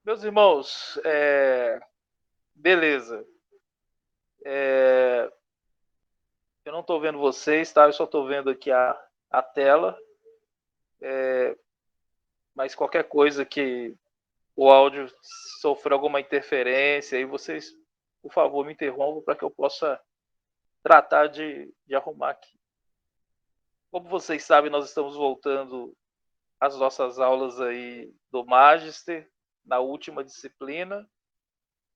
Meus irmãos, beleza. É, eu não estou vendo vocês, tá? Eu só estou vendo aqui a tela. Mas qualquer coisa que o áudio sofra alguma interferência, aí vocês, por favor, me interrompam para que eu possa tratar de arrumar aqui. Como vocês sabem, nós estamos voltando às nossas aulas aí do Magister, na última disciplina.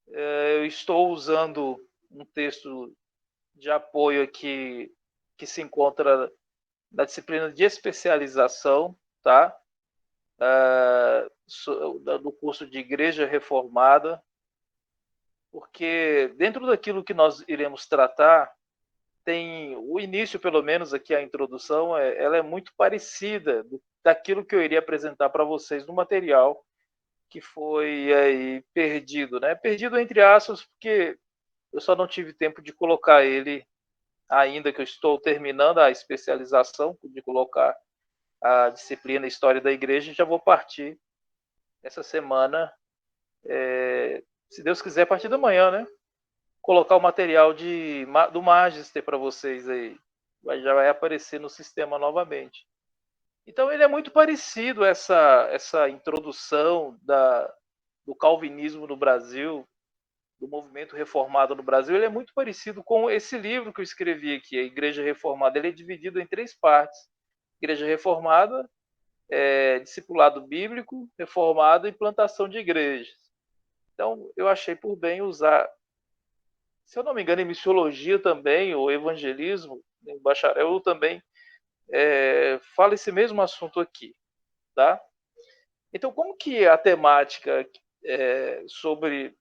Eu estou usando um texto de apoio aqui que se encontra na disciplina de especialização, tá? Do curso de Igreja Reformada, porque dentro daquilo que nós iremos tratar, tem o início, pelo menos aqui a introdução, ela é muito parecida daquilo que eu iria apresentar para vocês no material que foi aí perdido, né? Perdido entre aspas, porque eu só não tive tempo de colocar ele ainda que eu estou terminando a especialização, de colocar a disciplina História da Igreja, já vou partir essa semana, se Deus quiser, a partir da manhã, né? Colocar o material do Magister para vocês aí. Já vai aparecer no sistema novamente. Então ele é muito parecido essa introdução do calvinismo no Brasil, do movimento reformado no Brasil, ele é muito parecido com esse livro que eu escrevi aqui, a Igreja Reformada. Ele é dividido em três partes: Igreja Reformada, discipulado bíblico, reformado e plantação de igrejas. Então, eu achei por bem usar, se eu não me engano, em missiologia também, ou evangelismo, em bacharel também, fala esse mesmo assunto aqui, tá? Então, como que a temática sobre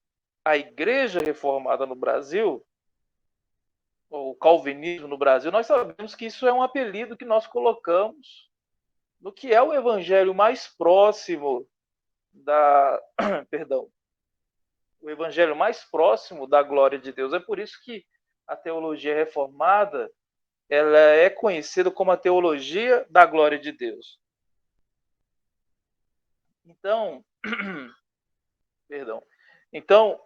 a igreja reformada no Brasil, ou o calvinismo no Brasil, nós sabemos que isso é um apelido que nós colocamos no que é o evangelho mais próximo da, perdão, o evangelho mais próximo da glória de Deus. É por isso que a teologia reformada ela é conhecida como a teologia da glória de Deus. Então, perdão. Então,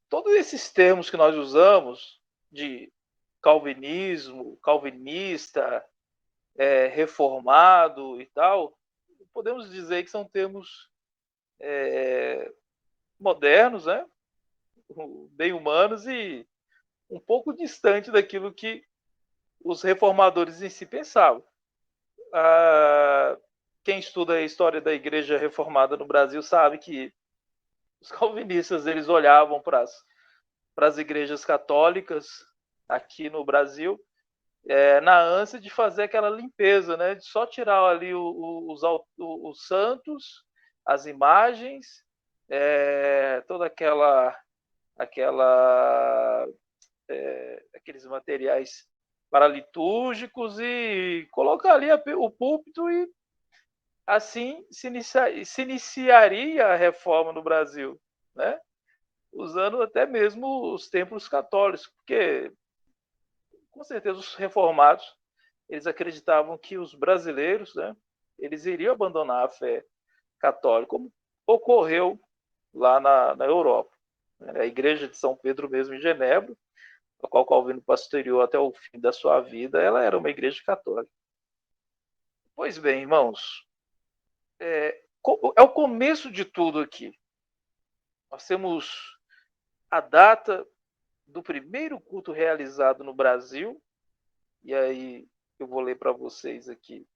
todos esses termos que nós usamos de calvinismo, calvinista, reformado e tal, podemos dizer que são termos modernos, né? Bem humanos e um pouco distante daquilo que os reformadores em si pensavam. Ah, quem estuda a história da Igreja Reformada no Brasil sabe que os calvinistas eles olhavam para as igrejas católicas aqui no Brasil, na ânsia de fazer aquela limpeza, né? De só tirar ali os santos, as imagens, toda aquela aqueles materiais paralitúrgicos e colocar ali o púlpito e assim se iniciaria a reforma no Brasil, né? Usando até mesmo os templos católicos, porque com certeza os reformados eles acreditavam que os brasileiros, né, eles iriam abandonar a fé católica, como ocorreu lá na Europa. A Igreja de São Pedro mesmo em Genebra, a qual Calvino pastoreou até o fim da sua vida, ela era uma igreja católica. Pois bem, irmãos, é o começo de tudo aqui. Nós temos a data do primeiro culto realizado no Brasil, e aí eu vou ler para vocês aqui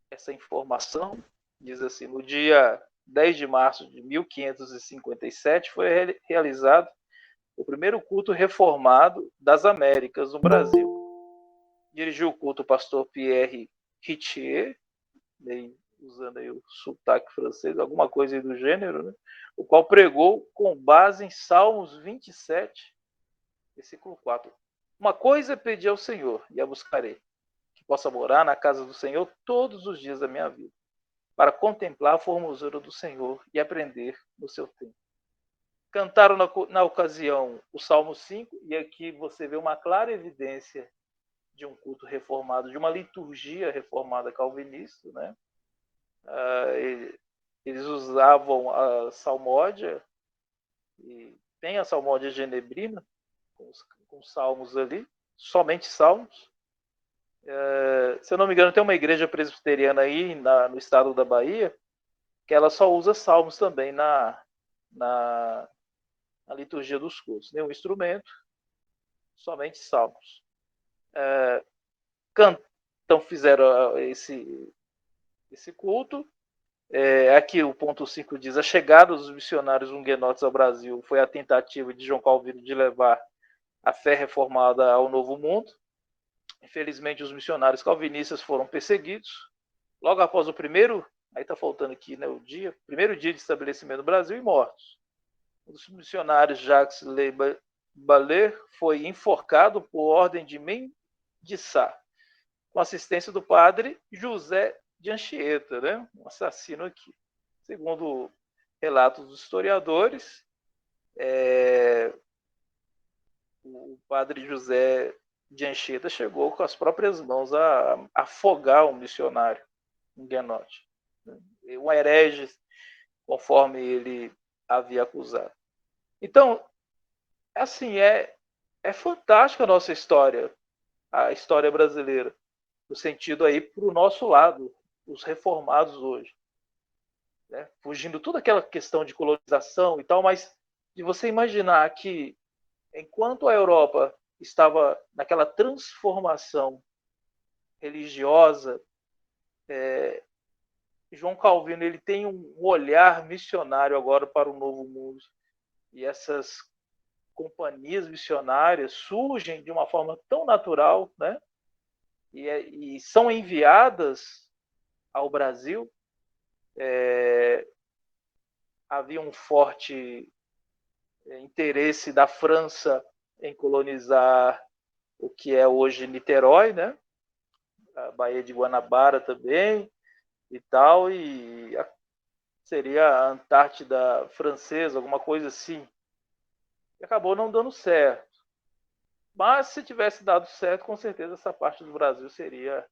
essa informação. Diz assim: no dia 10 de março de 1557 foi realizado o primeiro culto reformado das Américas no Brasil. Dirigiu o culto o pastor Pierre Ritier, usando aí o sotaque francês, alguma coisa aí do gênero, né? O qual pregou com base em Salmos 27, versículo 4. Uma coisa pedi ao Senhor e a buscarei, que possa morar na casa do Senhor todos os dias da minha vida, para contemplar a formosura do Senhor e aprender no seu tempo. Cantaram na ocasião o Salmo 5, e aqui você vê uma clara evidência de um culto reformado, de uma liturgia reformada calvinista, né? eles usavam a salmódia, e tem a salmódia genebrina, com salmos ali, somente salmos. Se eu não me engano, tem uma igreja presbiteriana aí no estado da Bahia, que ela só usa salmos também na liturgia dos cultos. Nenhum instrumento, somente salmos. Então fizeram esse culto. Aqui o ponto 5 diz: a chegada dos missionários huguenotes ao Brasil foi a tentativa de João Calvino de levar a fé reformada ao Novo Mundo. Infelizmente, os missionários calvinistas foram perseguidos. Logo após o primeiro, aí está faltando aqui, né, primeiro dia de estabelecimento do Brasil, e mortos. Um dos missionários, Jacques Le Baller, foi enforcado por ordem de Mendissá, com assistência do padre José de Anchieta, né, um assassino aqui. Segundo relatos dos historiadores, o padre José de Anchieta chegou com as próprias mãos a afogar um missionário, um huguenote, um herege, conforme ele havia acusado. Então, assim, é fantástica a história brasileira, no sentido aí para o nosso lado, os reformados hoje, né? Fugindo toda aquela questão de colonização e tal, mas de você imaginar que enquanto a Europa estava naquela transformação religiosa, João Calvino ele tem um olhar missionário agora para o Novo Mundo, e essas companhias missionárias surgem de uma forma tão natural, né? E são enviadas ao Brasil. Havia um forte interesse da França em colonizar o que é hoje Niterói, né? A Baía de Guanabara também e tal, e seria a Antártida francesa, alguma coisa assim. E acabou não dando certo. Mas se tivesse dado certo, com certeza essa parte do Brasil seria,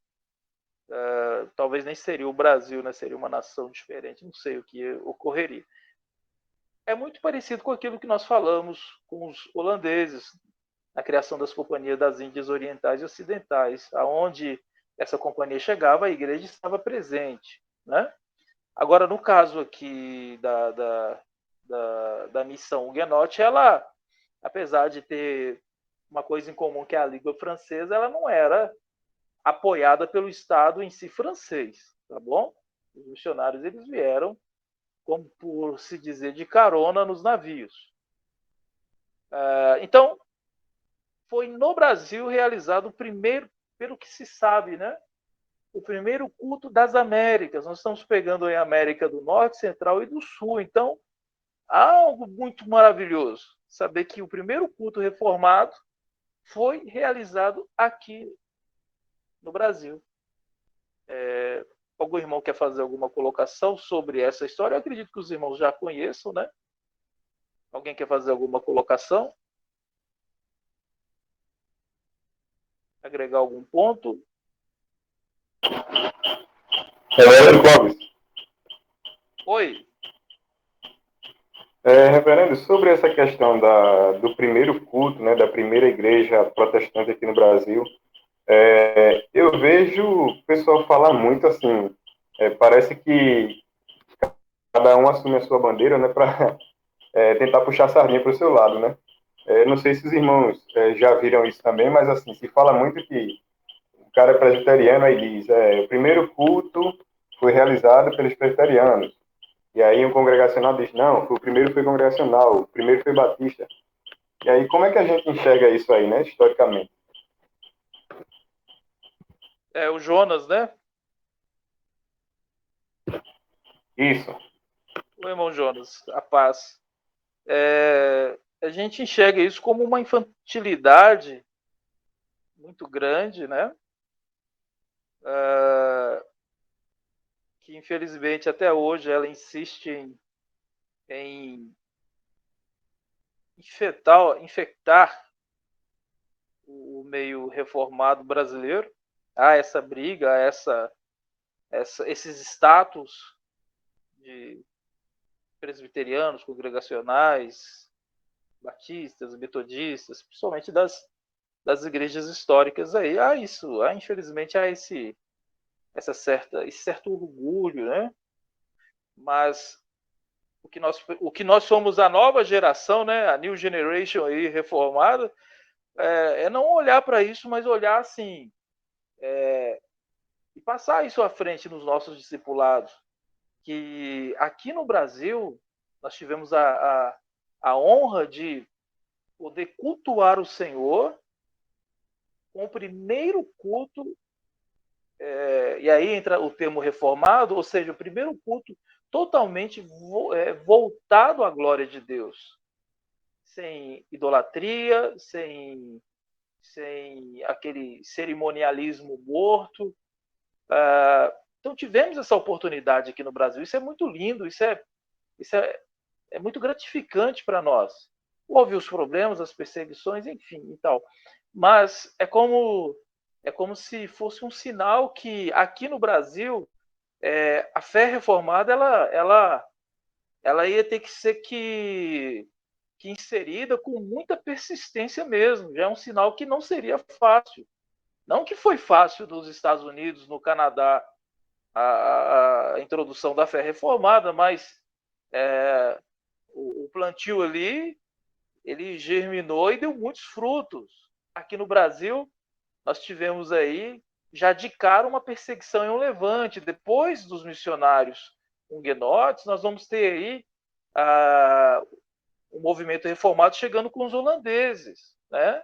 talvez nem seria o Brasil, né? Seria uma nação diferente, não sei o que ocorreria. É muito parecido com aquilo que nós falamos com os holandeses, na criação das companhias das Índias Orientais e Ocidentais, aonde essa companhia chegava, a igreja estava presente, né? Agora, no caso aqui da missão huguenote, ela, apesar de ter uma coisa em comum, que é a língua francesa, ela não era apoiada pelo Estado em si francês, tá bom? Os missionários eles vieram, como por se dizer, de carona nos navios. Então, foi no Brasil realizado o primeiro, pelo que se sabe, né? O primeiro culto das Américas. Nós estamos pegando aí a América do Norte, Central e do Sul. Então, há algo muito maravilhoso saber que o primeiro culto reformado foi realizado aqui no Brasil. Algum irmão quer fazer alguma colocação sobre essa história? Eu acredito que os irmãos já conheçam, né? Alguém quer fazer alguma colocação? Agregar algum ponto? Clóvis. Oi. Reverendo, sobre essa questão do primeiro culto, né, da primeira igreja protestante aqui no Brasil, eu vejo o pessoal falar muito assim, parece que cada um assume a sua bandeira, né, para tentar puxar a sardinha para o seu lado, né? Não sei se os irmãos já viram isso também, mas assim, se fala muito que o cara é presbiteriano aí diz, o primeiro culto foi realizado pelos presbiterianos. E aí um congregacional diz, não, o primeiro foi congregacional, o primeiro foi batista. E aí como é que a gente enxerga isso aí, né, historicamente? O Jonas, né? Isso. O irmão Jonas, a paz. A gente enxerga isso como uma infantilidade muito grande, né? Que infelizmente até hoje ela insiste em infectar o meio reformado brasileiro. Há essa briga, esses status presbiterianos, congregacionais, batistas, metodistas, principalmente das igrejas históricas aí. Infelizmente há esse certo orgulho, né? Mas o que nós somos a nova geração, né? A new generation aí reformada, é não olhar para isso, mas olhar assim, e passar isso à frente nos nossos discipulados. Que aqui no Brasil nós tivemos a honra de poder cultuar o Senhor com o primeiro culto, e aí entra o termo reformado, ou seja, o primeiro culto totalmente voltado à glória de Deus, sem idolatria, sem aquele cerimonialismo morto. Então tivemos essa oportunidade aqui no Brasil. Isso é muito lindo, isso é muito gratificante para nós. Houve os problemas, as perseguições, enfim, e tal. Mas é como se fosse um sinal que aqui no Brasil a fé reformada ela ia ter que ser que inserida com muita persistência mesmo. Já é um sinal que não seria fácil. Não que foi fácil nos Estados Unidos, no Canadá, a introdução da fé reformada, mas o plantio ali ele germinou e deu muitos frutos. Aqui no Brasil, nós tivemos aí já de cara uma perseguição e um levante. Depois dos missionários huguenotes, nós vamos ter aí o movimento reformado chegando com os holandeses, né?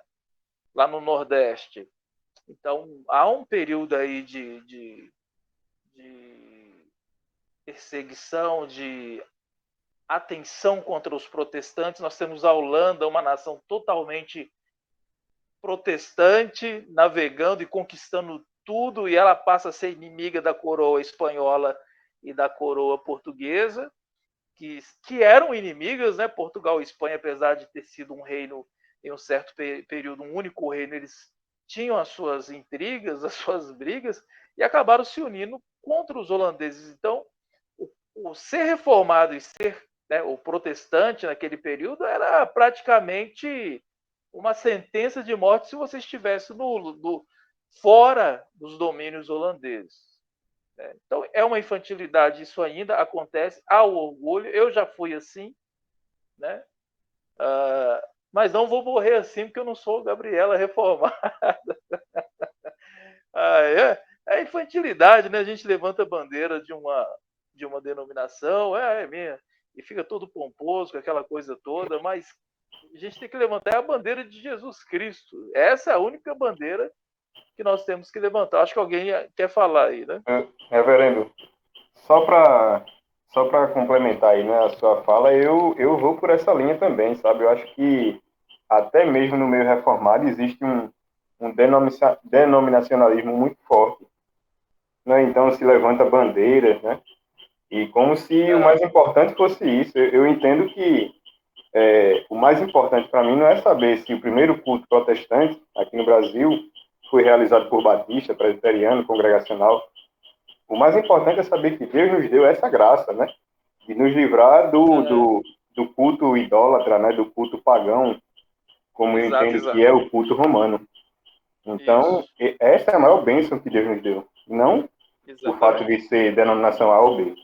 Lá no Nordeste. Então, há um período aí de perseguição, de atenção contra os protestantes. Nós temos a Holanda, uma nação totalmente protestante, navegando e conquistando tudo, e ela passa a ser inimiga da coroa espanhola e da coroa portuguesa, que eram inimigas, né? Portugal e Espanha, apesar de ter sido um reino em um certo período, um único reino, eles tinham as suas intrigas, as suas brigas, e acabaram se unindo contra os holandeses. Então, o ser reformado e ser, né, o protestante naquele período era praticamente uma sentença de morte se você estivesse fora dos domínios holandeses. Então, é uma infantilidade, isso ainda acontece, há o orgulho, eu já fui assim, né? Mas não vou morrer assim, porque eu não sou Gabriela reformada. É infantilidade, né? A gente levanta a bandeira de uma denominação, é minha, e fica todo pomposo com aquela coisa toda, mas a gente tem que levantar a bandeira de Jesus Cristo. Essa é a única bandeira que nós temos que levantar. Acho que alguém quer falar aí, né? Reverendo, só para complementar aí, né, a sua fala, eu vou por essa linha também, sabe? Eu acho que até mesmo no meio reformado existe um denominacionalismo muito forte, né? Então se levanta bandeiras, né? E como se o mais importante fosse isso. Eu entendo que o mais importante para mim não é saber se o primeiro culto protestante aqui no Brasil foi realizado por batista, presbiteriano, congregacional. O mais importante é saber que Deus nos deu essa graça, né? De nos livrar do culto idólatra, né? Do culto pagão, como eu entendo que é o culto romano. Então, essa é a maior bênção que Deus nos deu. Não o fato de ser denominação A ou B.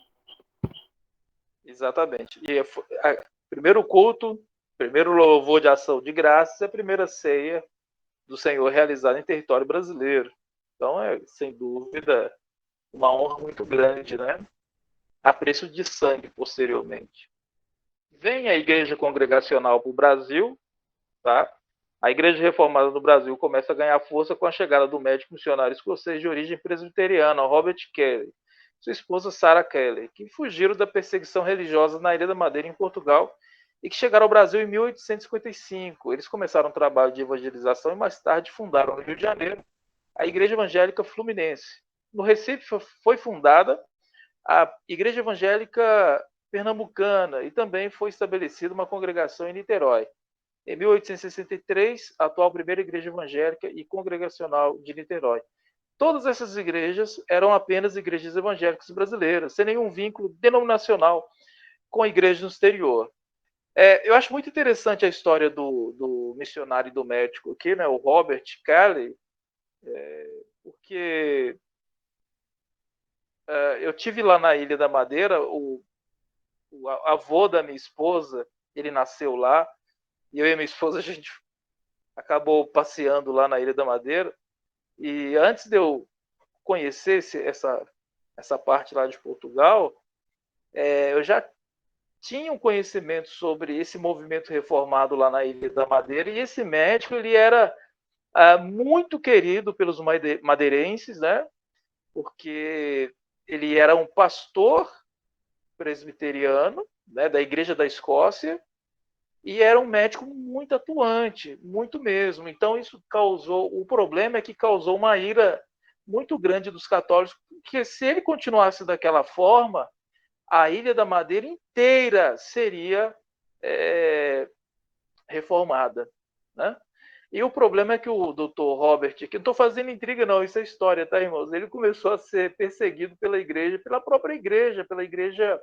Exatamente. E primeiro culto, primeiro louvor de ação de graças, é a primeira ceia do Senhor realizada em território brasileiro. Então, sem dúvida, uma honra muito grande, né? A preço de sangue, posteriormente. Vem a Igreja Congregacional para o Brasil, tá? A Igreja Reformada no Brasil começa a ganhar força com a chegada do médico missionário escocês de origem presbiteriana, Robert Kelly, sua esposa Sarah Kelly, que fugiram da perseguição religiosa na Ilha da Madeira, em Portugal, e que chegaram ao Brasil em 1855. Eles começaram um trabalho de evangelização e mais tarde fundaram no Rio de Janeiro a Igreja Evangélica Fluminense. No Recife foi fundada a Igreja Evangélica Pernambucana e também foi estabelecida uma congregação em Niterói. Em 1863, a atual primeira igreja evangélica e congregacional de Niterói. Todas essas igrejas eram apenas igrejas evangélicas brasileiras, sem nenhum vínculo denominacional com a igreja no exterior. Eu acho muito interessante a história do missionário e do médico aqui, né, o Robert Kelly, porque eu tive lá na Ilha da Madeira, o avô da minha esposa, ele nasceu lá, e eu e minha esposa, a gente acabou passeando lá na Ilha da Madeira, e antes de eu conhecer essa parte lá de Portugal, eu já tinha um conhecimento sobre esse movimento reformado lá na Ilha da Madeira, e esse médico, ele era muito querido pelos madeirenses, né? Porque ele era um pastor presbiteriano, né, da Igreja da Escócia, e era um médico muito atuante, muito mesmo. Então isso causou, o problema é que causou uma ira muito grande dos católicos, porque se ele continuasse daquela forma, a Ilha da Madeira inteira seria reformada, né? E o problema é que o doutor Robert, que não estou fazendo intriga não, isso é história, tá, irmãos? Ele começou a ser perseguido pela igreja, pela própria igreja, pela igreja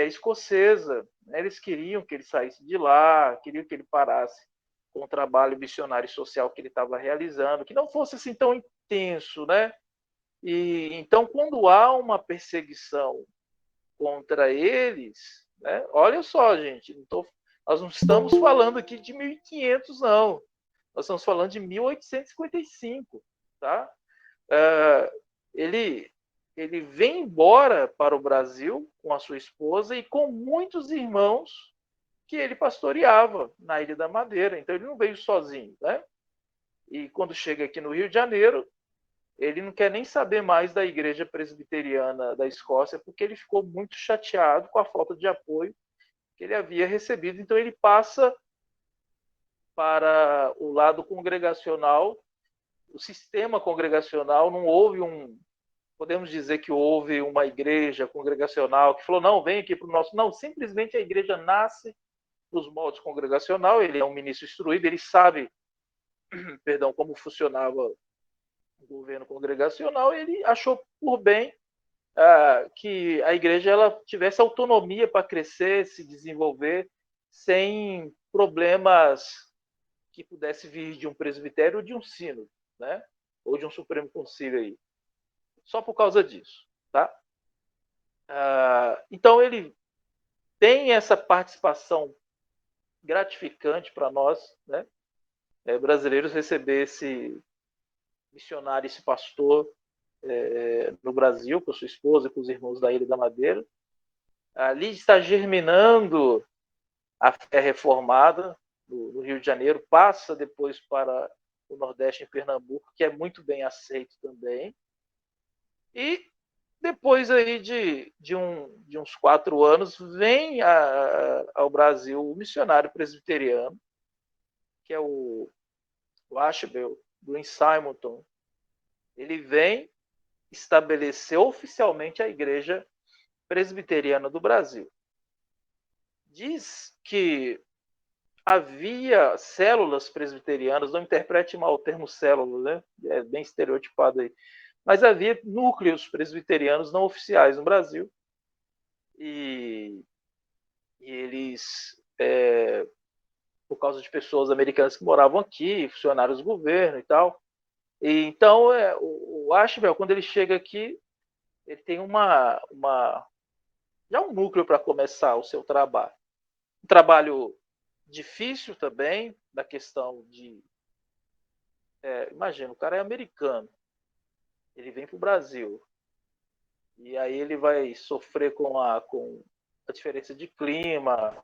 escocesa. Eles queriam que ele saísse de lá, queriam que ele parasse com o trabalho missionário social que ele estava realizando, que não fosse assim tão intenso, né? E então, quando há uma perseguição contra eles, né? Olha só, gente, nós não estamos falando aqui de 1500, não. Nós estamos falando de 1855, tá? Ele, ele vem embora para o Brasil com a sua esposa e com muitos irmãos que ele pastoreava na Ilha da Madeira. Então ele não veio sozinho, né? E quando chega aqui no Rio de Janeiro, ele não quer nem saber mais da igreja presbiteriana da Escócia, porque ele ficou muito chateado com a falta de apoio que ele havia recebido. Então ele passa para o lado congregacional, o sistema congregacional. Não houve podemos dizer que houve uma igreja congregacional que falou, não, vem aqui para o nosso... Não, simplesmente a igreja nasce nos moldes congregacional, ele é um ministro instruído, ele sabe, perdão, como funcionava o governo congregacional, ele achou por bem que a igreja ela tivesse autonomia para crescer, se desenvolver, sem problemas que pudesse vir de um presbitério ou de um sínodo, né? Ou de um Supremo Concílio aí. Só por causa disso, tá? Então ele tem essa participação gratificante para nós, né, brasileiros, receber esse missionário, esse pastor no Brasil, com a sua esposa, com os irmãos da Ilha da Madeira. Ali está germinando a fé reformada no Rio de Janeiro, passa depois para o Nordeste, em Pernambuco, que é muito bem aceito também. E depois aí de uns 4 anos, vem ao Brasil o missionário presbiteriano, que é o Ashbel Green Simonton. Ele vem estabelecer oficialmente a Igreja Presbiteriana do Brasil. Diz que havia células presbiterianas, não interprete mal o termo célula, né? É bem estereotipado aí, mas havia núcleos presbiterianos não oficiais no Brasil, e eles, por causa de pessoas americanas que moravam aqui, funcionários do governo e tal. E então, o Ashbel, quando ele chega aqui, ele tem já um núcleo para começar o seu trabalho. Um trabalho difícil também, da questão de... imagina, o cara é americano, ele vem para o Brasil, e aí ele vai sofrer com a diferença de clima,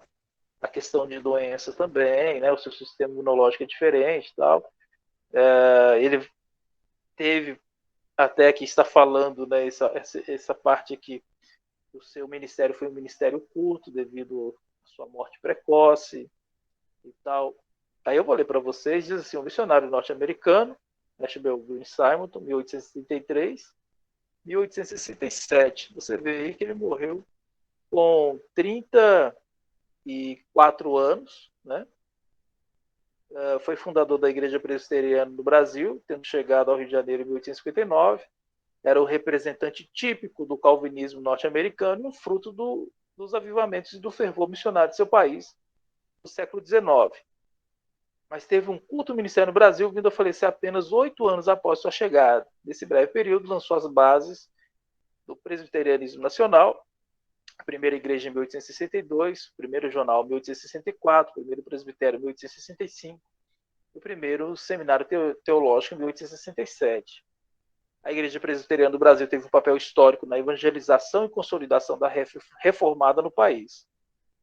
a questão de doença também, né? O seu sistema imunológico é diferente e tal. Ele teve, até que está falando, né, essa parte aqui, o seu ministério foi um ministério curto devido à sua morte precoce e tal. Aí eu vou ler para vocês, diz assim, um missionário norte-americano, Ashbel Green Simonton, 1833, 1867. Você vê aí que ele morreu com 34 anos, né? Foi fundador da Igreja Presbiteriana do Brasil, tendo chegado ao Rio de Janeiro em 1859. Era o representante típico do calvinismo norte-americano, fruto do dos avivamentos e do fervor missionário de seu país no século XIX. Mas teve um curto ministério no Brasil, vindo a falecer apenas 8 anos após sua chegada. Nesse breve período, lançou as bases do presbiterianismo nacional, a primeira igreja em 1862, o primeiro jornal em 1864, o primeiro presbitério em 1865, e o primeiro seminário teológico em 1867. A Igreja Presbiteriana do Brasil teve um papel histórico na evangelização e consolidação da reformada no país,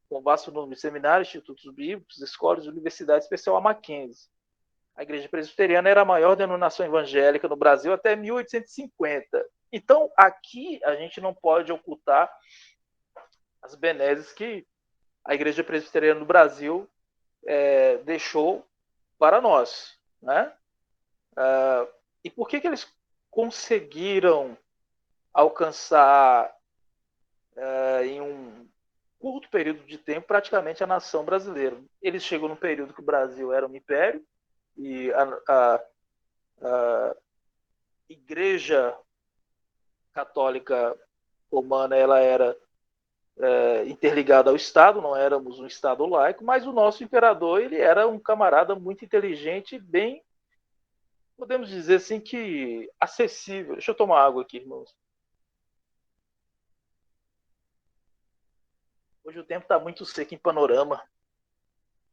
com vasto número de seminários, institutos bíblicos, escolas e universidade especial a Mackenzie. A Igreja Presbiteriana era a maior denominação evangélica no Brasil até 1850. Então, aqui a gente não pode ocultar as benesses que a Igreja Presbiteriana do Brasil deixou para nós, né? E por que eles conseguiram alcançar em um curto período de tempo praticamente a nação brasileira? Eles chegam num período que o Brasil era um império e a Igreja Católica Romana ela era interligada ao Estado, não éramos um Estado laico, mas o nosso imperador ele era um camarada muito inteligente, bem, podemos dizer assim, que acessível. Deixa eu tomar água aqui, irmãos. Hoje o tempo está muito seco em Panorama.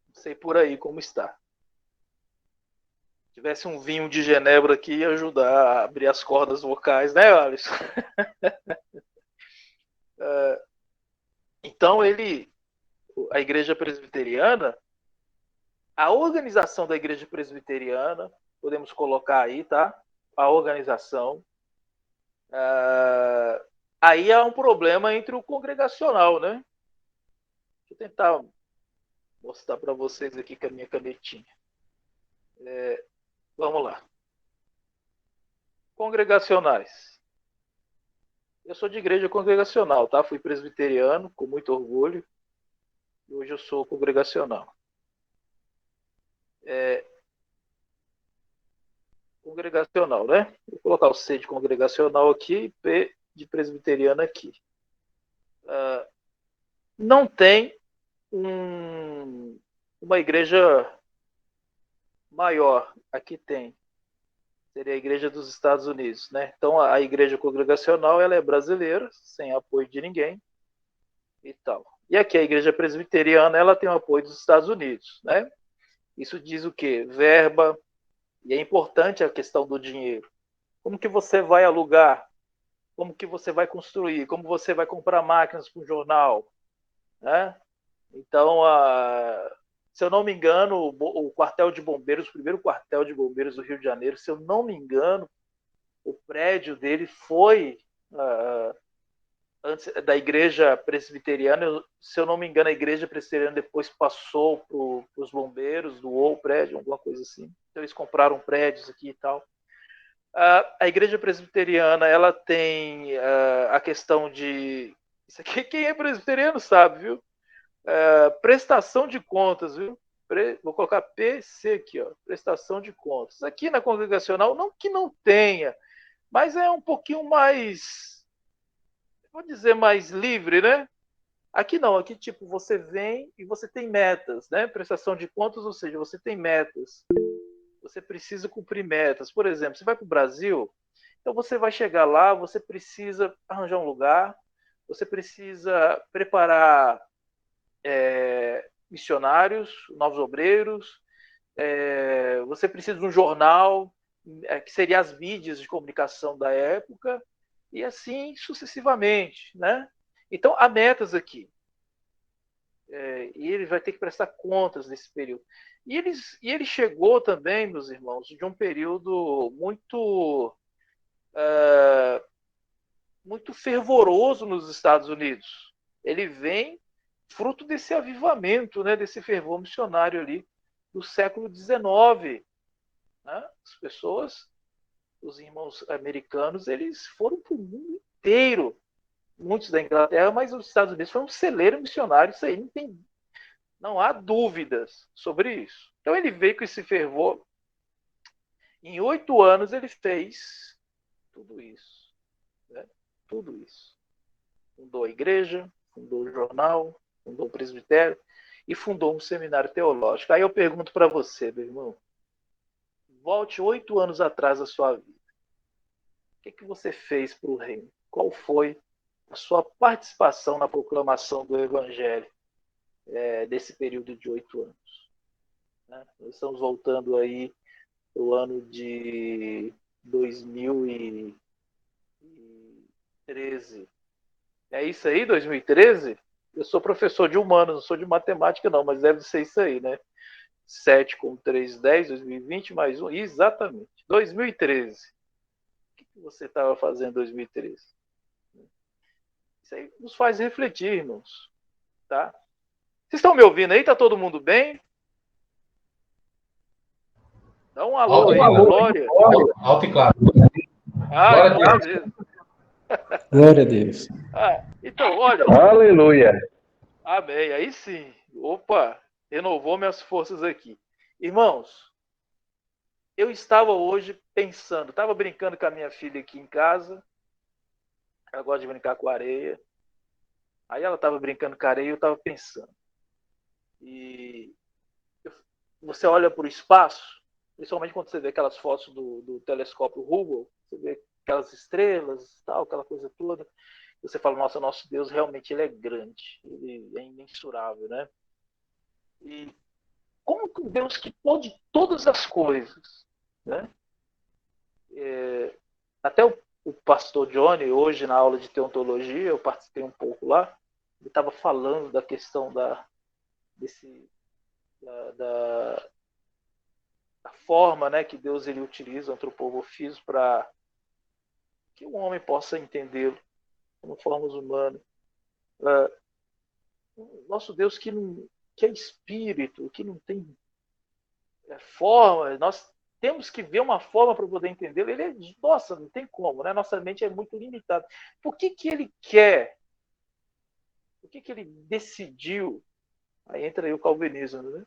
Não sei por aí como está. Se tivesse um vinho de Genebra aqui, ia ajudar a abrir as cordas vocais, né, Alisson? Então, a Igreja Presbiteriana, a organização da Igreja Presbiteriana, podemos colocar aí, tá? A organização. Aí há um problema entre o congregacional, né? Deixa eu tentar mostrar para vocês aqui com a minha canetinha. Vamos lá. Congregacionais. Eu sou de igreja congregacional, tá? Fui presbiteriano, com muito orgulho. E hoje eu sou congregacional. Congregacional, né? Vou colocar o C de congregacional aqui e P de presbiteriano aqui. Não tem uma igreja maior. Aqui tem. Seria a igreja dos Estados Unidos, né? Então a igreja congregacional ela é brasileira, sem apoio de ninguém e tal. E aqui a igreja presbiteriana ela tem o apoio dos Estados Unidos, né? Isso diz o quê? Verba, e é importante a questão do dinheiro. Como que você vai alugar? Como que você vai construir? Como você vai comprar máquinas para o jornal? Né? Então, se eu não me engano, o quartel de bombeiros, o primeiro quartel de bombeiros do Rio de Janeiro, se eu não me engano, o prédio dele foi antes da igreja presbiteriana. Se eu não me engano, a igreja presbiteriana depois passou para os bombeiros, doou o prédio, alguma coisa assim. Então, eles compraram prédios aqui e tal. A igreja presbiteriana ela tem a questão de. Isso aqui, quem é presbiteriano sabe, viu? Prestação de contas, viu? Vou colocar PC aqui, ó, prestação de contas. Aqui na congregacional, não que não tenha, mas é um pouquinho mais, vou dizer, mais livre, né? Aqui não, aqui tipo, você vem e você tem metas, né? Prestação de contas, ou seja, você tem metas. Você precisa cumprir metas. Por exemplo, você vai para o Brasil, então você vai chegar lá, você precisa arranjar um lugar, você precisa preparar missionários, novos obreiros, você precisa de um jornal, que seria as mídias de comunicação da época, e assim sucessivamente, né? Então, há metas aqui. E ele vai ter que prestar contas nesse período. E ele chegou também, meus irmãos, de um período muito fervoroso nos Estados Unidos. Ele vem fruto desse avivamento, né, desse fervor missionário ali do século XIX. Né? As pessoas, os irmãos americanos, eles foram para o mundo inteiro. Muitos da Inglaterra, mas os Estados Unidos foi um celeiro missionário. Isso aí não há dúvidas sobre isso. Então ele veio com esse fervor. Em 8 anos ele fez tudo isso. Né? Tudo isso. Fundou a igreja, fundou o jornal, fundou o presbitério e fundou um seminário teológico. Aí eu pergunto para você, meu irmão, volte 8 anos atrás da sua vida. O que você fez para o reino? Qual foi a sua participação na proclamação do evangelho desse período de 8 anos? Né? Nós estamos voltando aí para o ano de 2013. É isso aí, 2013? Eu sou professor de humanos, não sou de matemática não, mas deve ser isso aí, né? 7 com 3, 10, 2020 mais 1, exatamente. 2013. O que você estava fazendo em 2013? Isso aí nos faz refletir, irmãos. Tá? Vocês estão me ouvindo aí? Tá todo mundo bem? Dá um alô aí, Glória. Alto e claro. Ah, então beleza. Glória a Deus. Então, olha. Aleluia. Amém. Aí sim. Opa, renovou minhas forças aqui. Irmãos, eu estava hoje pensando, estava brincando com a minha filha aqui em casa. Ela gosta de brincar com areia. Aí ela estava brincando com areia e eu estava pensando. E você olha para o espaço, principalmente quando você vê aquelas fotos do telescópio Hubble, você vê aquelas estrelas, tal, aquela coisa toda. Você fala, nossa, nosso Deus realmente ele é grande, ele é imensurável, né? E como que um Deus que pode todas as coisas, né? Até o pastor Johnny, hoje na aula de teontologia, eu participei um pouco lá, ele estava falando da questão da forma, né, que Deus ele utiliza o antropomorfismo para que o homem possa entendê-lo como formas humanas. Nosso Deus que é espírito, que não tem forma, nós temos que ver uma forma para poder entendê-lo. Ele é, nossa, não tem como, né? Nossa mente é muito limitada. Por que ele quer? Por que ele decidiu? Aí entra aí o calvinismo, né?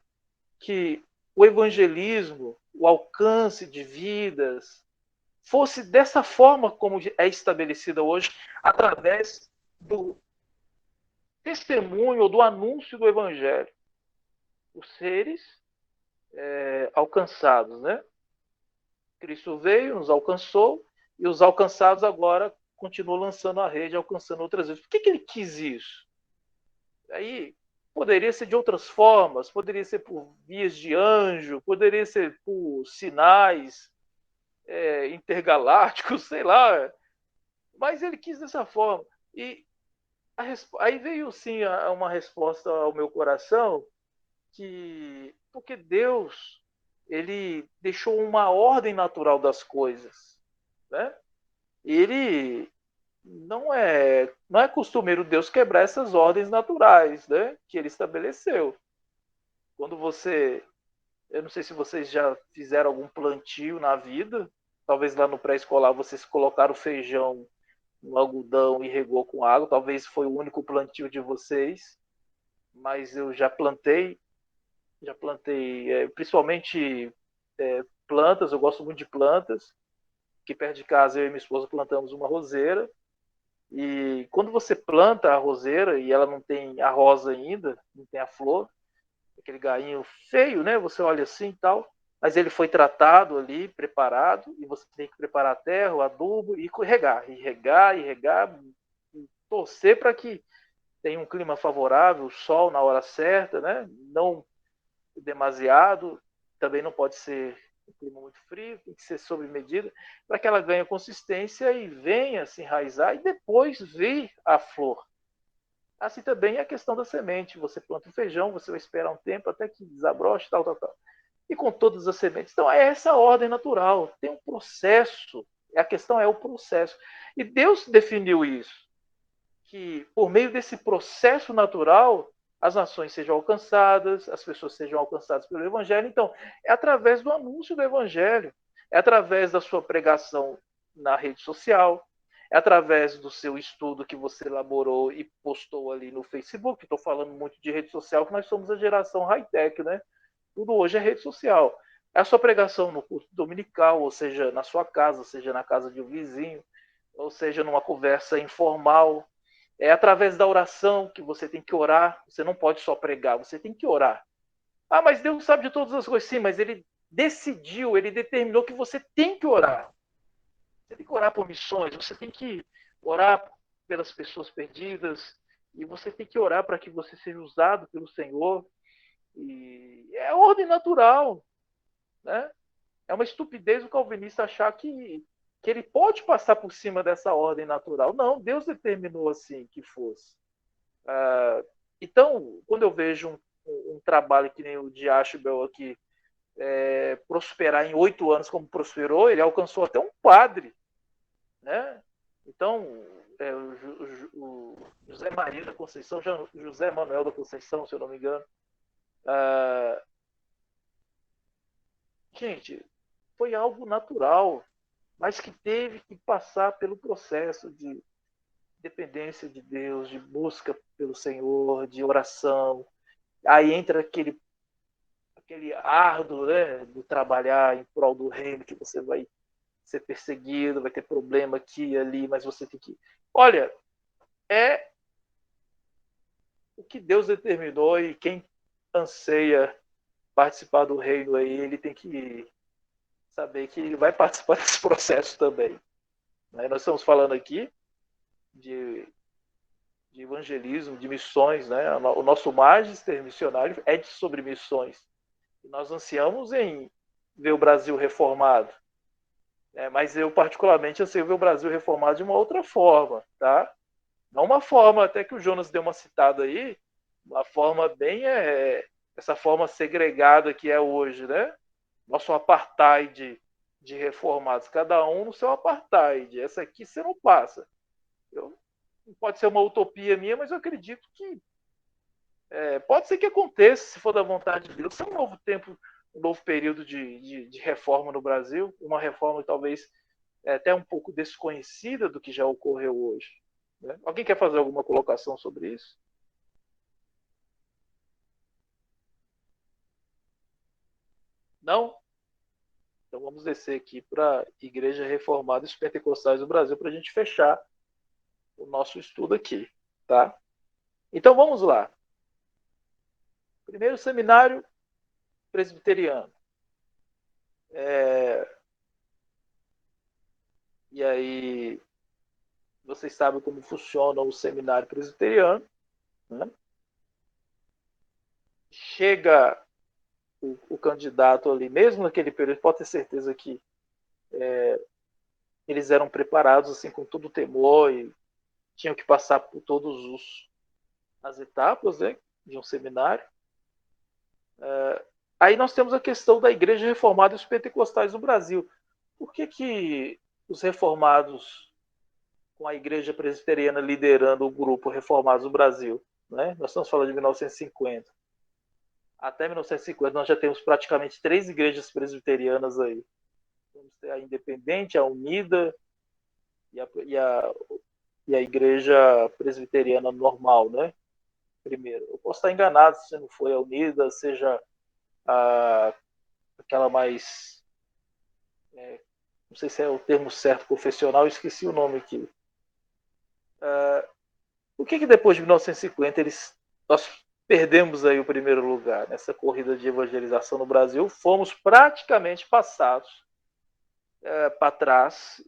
Que o evangelismo, o alcance de vidas, fosse dessa forma como é estabelecida hoje, através do testemunho ou do anúncio do evangelho. Os seres alcançados, né? Cristo veio, nos alcançou, e os alcançados agora continuam lançando a rede, alcançando outras vezes. Por que ele quis isso? Aí poderia ser de outras formas, poderia ser por vias de anjo, poderia ser por sinais intergalácticos, sei lá. Mas ele quis dessa forma. E aí veio sim uma resposta ao meu coração, que porque Deus ele deixou uma ordem natural das coisas, né? Ele não é costumeiro Deus quebrar essas ordens naturais, né? Que ele estabeleceu. Quando eu não sei se vocês já fizeram algum plantio na vida, talvez lá no pré-escolar vocês colocaram feijão no algodão e regou com água, talvez foi o único plantio de vocês, mas eu já plantei principalmente plantas, eu gosto muito de plantas. Aqui perto de casa eu e minha esposa plantamos uma roseira, e quando você planta a roseira e ela não tem a rosa ainda, não tem a flor, aquele gainho feio, né? Você olha assim e tal, mas ele foi tratado ali, preparado, e você tem que preparar a terra, o adubo e regar, e torcer para que tenha um clima favorável, sol na hora certa, né? Não demasiado, também não pode ser um clima muito frio, tem que ser sob medida, para que ela ganhe consistência e venha se enraizar e depois vir a flor. Assim também é a questão da semente. Você planta um feijão, você vai esperar um tempo até que desabroche, tal, tal, tal. E com todas as sementes. Então, é essa ordem natural. Tem um processo. A questão é o processo. E Deus definiu isso. Que por meio desse processo natural, as nações sejam alcançadas, as pessoas sejam alcançadas pelo Evangelho. Então, é através do anúncio do Evangelho. É através da sua pregação na rede social, é através do seu estudo que você elaborou e postou ali no Facebook. Estou falando muito de rede social, que nós somos a geração high-tech, né? Tudo hoje é rede social. É a sua pregação no culto dominical, ou seja, na sua casa, seja na casa de um vizinho, ou seja, numa conversa informal. É através da oração que você tem que orar. Você não pode só pregar, você tem que orar. Ah, mas Deus sabe de todas as coisas. Sim, mas Ele decidiu, Ele determinou que você tem que orar. Você tem que orar por missões, você tem que orar pelas pessoas perdidas, e você tem que orar para que você seja usado pelo Senhor. E é ordem natural, né? É uma estupidez o calvinista achar que ele pode passar por cima dessa ordem natural. Não, Deus determinou assim que fosse. Então, quando eu vejo um trabalho que nem o de Ashbel aqui, prosperar em 8 anos como prosperou, ele alcançou até um padre, né? Então, o José Maria da Conceição, José Manuel da Conceição, se eu não me engano, gente, foi algo natural, mas que teve que passar pelo processo de dependência de Deus, de busca pelo Senhor, de oração. Aí entra aquele árduo, né, de trabalhar em prol do reino, que você vai ser perseguido, vai ter problema aqui e ali, mas você tem que... Olha, é o que Deus determinou, e quem anseia participar do reino aí, ele tem que saber que ele vai participar desse processo também. Né? Nós estamos falando aqui de evangelismo, de missões, né? O nosso magister missionário é sobre missões. E nós ansiamos em ver o Brasil reformado. Mas eu, particularmente, anseio ver o Brasil reformado de uma outra forma, tá? Não uma forma, até que o Jonas deu uma citada aí, uma forma bem essa forma segregada que é hoje, né? Nosso apartheid de reformados, cada um no seu apartheid. Essa aqui você não passa. Pode ser uma utopia minha, mas eu acredito que pode ser que aconteça, se for da vontade de Deus. É um novo tempo, um novo período de reforma no Brasil, uma reforma talvez até um pouco desconhecida do que já ocorreu hoje. Né? Alguém quer fazer alguma colocação sobre isso? Não? Então vamos descer aqui para a Igreja Reformada e os Pentecostais do Brasil para a gente fechar o nosso estudo aqui. Tá? Então vamos lá. Primeiro seminário presbiteriano. E aí, vocês sabem como funciona o seminário presbiteriano. Né? Chega o candidato ali, mesmo naquele período, pode ter certeza que eles eram preparados assim com todo o temor e tinham que passar por todas as etapas, né, de um seminário. Aí nós temos a questão da Igreja Reformada e os Pentecostais no Brasil. Por que os reformados, com a Igreja Presbiteriana liderando o grupo Reformados do Brasil, né? Nós estamos falando de 1950. Até 1950 nós já temos praticamente 3 igrejas presbiterianas aí. Vamos ter a Independente, a Unida e a Igreja Presbiteriana normal, né? Primeiro. Eu posso estar enganado se não foi a Unida, seja aquela mais... não sei se é o termo certo, confessional, eu esqueci o nome aqui. Por que depois de 1950 nós perdemos aí o primeiro lugar nessa corrida de evangelização no Brasil? Fomos praticamente passados para trás,